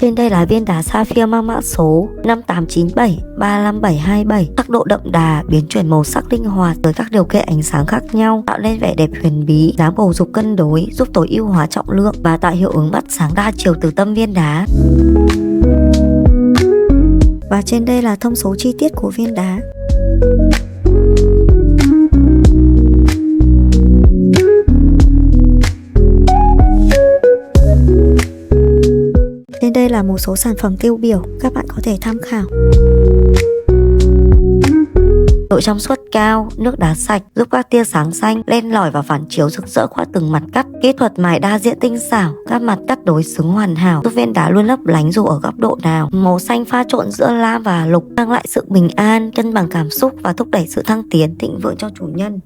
Trên đây là viên đá sapphire mang mã số 5897 35727, sắc độ đậm đà, biến chuyển màu sắc linh hoạt với các điều kiện ánh sáng khác nhau, tạo nên vẻ đẹp huyền bí, dáng bầu dục cân đối, giúp tối ưu hóa trọng lượng và tạo hiệu ứng bắt sáng đa chiều từ tâm viên đá. Và trên đây là thông số chi tiết của viên đá. Trên đây là một số sản phẩm tiêu biểu, các bạn có thể tham khảo. Độ trong suốt cao, nước đá sạch, giúp các tia sáng xanh len lỏi và phản chiếu rực rỡ qua từng mặt cắt. Kỹ thuật mài đa diện tinh xảo, các mặt cắt đối xứng hoàn hảo, giúp viên đá luôn lấp lánh dù ở góc độ nào. Màu xanh pha trộn giữa lam và lục mang lại sự bình an, cân bằng cảm xúc và thúc đẩy sự thăng tiến, thịnh vượng cho chủ nhân.